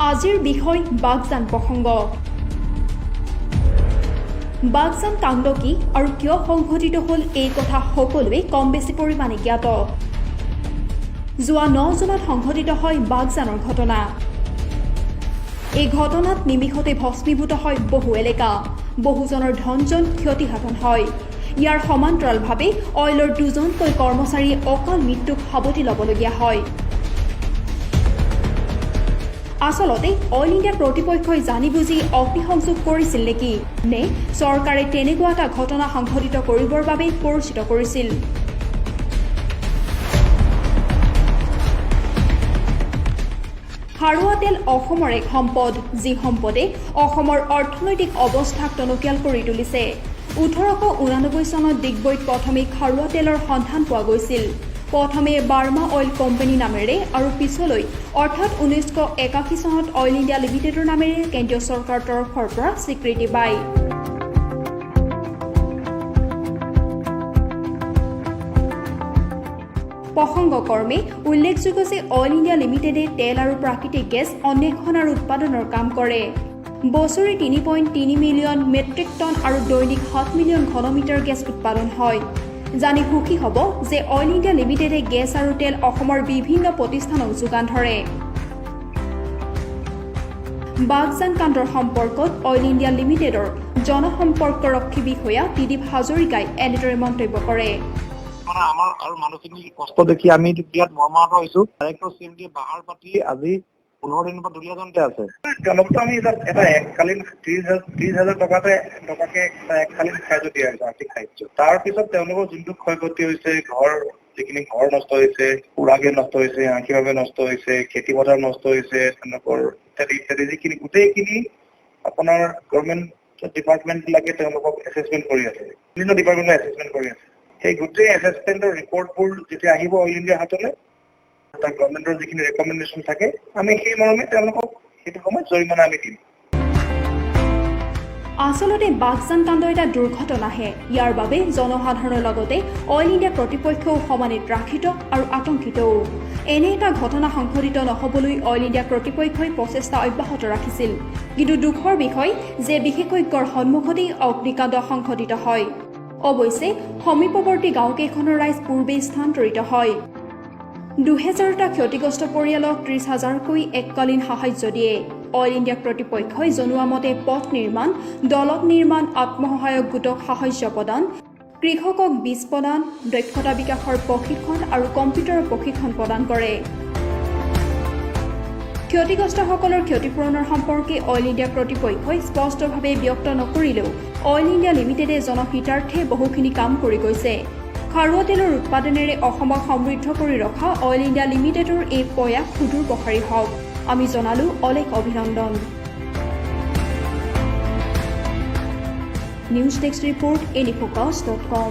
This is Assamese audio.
আজিৰ বিষয় বাগজান প্ৰসংগ। বাগজান কাণ্ড কি আৰু কিয় সংঘটিত হ'ল এই কথা সকলোৱে কম বেছি পৰিমাণে জ্ঞাত। যোৱা 9 জুনত সংঘটিত হয় বাগজানৰ ঘটনা। এই ঘটনাত নিমিষতে ভস্মীভূত হয় বহু এলেকা, বহুজনৰ ধনজন ক্ষতিসাধন হয়। ইয়াৰ সমান্তৰালভাৱে অইলৰ 2জনকৈ কৰ্মচাৰীয়ে অকাল মৃত্যুক সাৱটি ল'বলগীয়া হয়। আচলতে অইল ইণ্ডিয়া কৰ্তৃপক্ষই জানি বুজি অগ্নিসংযোগ কৰিছিল নেকি, নে চৰকাৰে তেনেকুৱা এটা ঘটনা সংঘটিত কৰিবৰ বাবে পৰিচিত কৰিছিল? খাৰুৱা তেল অসমৰ এক সম্পদ, যি সম্পদে অসমৰ অৰ্থনৈতিক অৱস্থাক টনকিয়াল কৰি তুলিছে। 1889 চনত ডিগবৈত প্ৰথমে খাৰুৱা তেলৰ সন্ধান পোৱা গৈছিল। প্ৰথমে বাৰ্মা অইল কোম্পানী নামেৰে আৰু পিছলৈ অৰ্থাৎ 1981 চনত অইল ইণ্ডিয়া লিমিটেডৰ নামেৰে কেন্দ্ৰীয় চৰকাৰৰ তৰফৰ পৰা স্বীকৃতি পায়। প্ৰসংগক্ৰমে উল্লেখযোগ্য যে অইল ইণ্ডিয়া লিমিটেডে তেল আৰু প্ৰাকৃতিক গেছ অন্বেষণ আৰু উৎপাদনৰ কাম কৰে। বছৰি 3.3 মিলিয়ন মেট্ৰিক টন আৰু দৈনিক 7 মিলিয়ন ঘনমিটাৰ গেছ উৎপাদন হয়। জানি সুখী হ'ব যে অইল ইণ্ডিয়া লিমিটেডে গেছ আৰু তেল অসমৰ বিভিন্ন প্ৰতিষ্ঠানক যোগান ধৰে। বাগজান কাণ্ডৰ সম্পৰ্কত অইল ইণ্ডিয়া লিমিটেডৰ জনসম্পৰ্কৰক্ষী বিষয়া ত্ৰিদীপ হাজৰিকাই এনেদৰে মন্তব্য কৰে। আমাৰ আৰু মানুহখিনি কষ্ট দেখি আমি বিৰাট মৰ্মাহত হৈছো। ডাইৰেক্টৰ চিএমডি বাহাৰ পাতি আজি 15 দিনৰ পৰা দুলীয়াজনতে আছে। তেওঁলোকতো আমি এটা এককালীন 30,000 টকাকে এককালীন সাহায্য দিয়া হৈছে, আৰ্থিক সাহায্য। তাৰপিছত তেওঁলোকৰ যোনটো ক্ষয়ক্ষতি হৈছে, যিখিনি ঘৰ নষ্ট হৈছে, পুৰাগে নষ্ট হৈছে, আংশিকভাৱে নষ্ট হৈছে, খেতি পথাৰ নষ্ট হৈছে, তেওঁলোকৰ ইত্যাদি যিখিনি গোটেইখিনি আপোনাৰ গভৰ্ণমেণ্ট ডিপাৰ্টমেণ্ট বিলাকে তেওঁলোকক এছেছমেণ্ট কৰি আছে, বিভিন্ন ডিপাৰ্টমেণ্টে এছেছমেণ্ট কৰি আছে। সেই গোটেই এছেছমেণ্টৰ ৰিপৰ্টবোৰ যেতিয়া আহিব অইল ইণ্ডিয়াৰ হাতলৈ, তাৰ গভৰ্ণমেণ্টৰ যিখিনি ৰেকমেণ্ডেশ্যন থাকে, আমি সেই মৰ্মে তেওঁলোকক সেইটো সময়ত জৰিমনা আমি দিম। আচলতে বাগজান কাণ্ড এটা দুৰ্ঘটনাহে। ইয়াৰ বাবে জনসাধাৰণৰ লগতে অইল ইণ্ডিয়া কৰ্তৃপক্ষও সমানে ত্ৰাসিত আৰু আতংকিতও। এনে এটা ঘটনা সংঘটিত নহ'বলৈ অইল ইণ্ডিয়া কৰ্তৃপক্ষই প্ৰচেষ্টা অব্যাহত ৰাখিছিল। কিন্তু দুখৰ বিষয় যে বিশেষজ্ঞৰ সন্মুখতেই অগ্নিকাণ্ড সংঘটিত হয়। অৱশ্যে সমীপৱৰ্তী গাঁওকেইখনৰ ৰাইজ পূৰ্বেই স্থানান্তৰিত হয়। 2000টা ক্ষতিগ্ৰস্ত পৰিয়ালক 30,000কৈ এককালীন সাহায্য দিয়ে। অইল ইণ্ডিয়া কৰ্তৃপক্ষই জনোৱা মতে পথ নিৰ্মাণ, দলং নিৰ্মাণ, আত্মসহায়ক গোটক সাহায্য প্ৰদান, কৃষকক বীজ প্ৰদান, দক্ষতা বিকাশৰ প্ৰশিক্ষণ আৰু কম্পিউটাৰৰ প্ৰশিক্ষণ প্ৰদান কৰে। ক্ষতিগ্ৰস্তসকলৰ ক্ষতিপূৰণৰ সম্পৰ্কে অইল ইণ্ডিয়া কৰ্তৃপক্ষই স্পষ্টভাৱে ব্যক্ত নকৰিলেও অইল ইণ্ডিয়া লিমিটেডে জনহিতাৰ্থে বহুখিনি কাম কৰি গৈছে। খাৰুৱা তেলৰ উৎপাদনেৰে অসমক সমৃদ্ধ কৰি ৰখা অইল ইণ্ডিয়া লিমিটেডৰ এই প্ৰয়াস সুদূৰ প্ৰসাৰী হওক, আমি জনালো অলেখ অভিনন্দন। News desk report, এনিফোকাছ.com।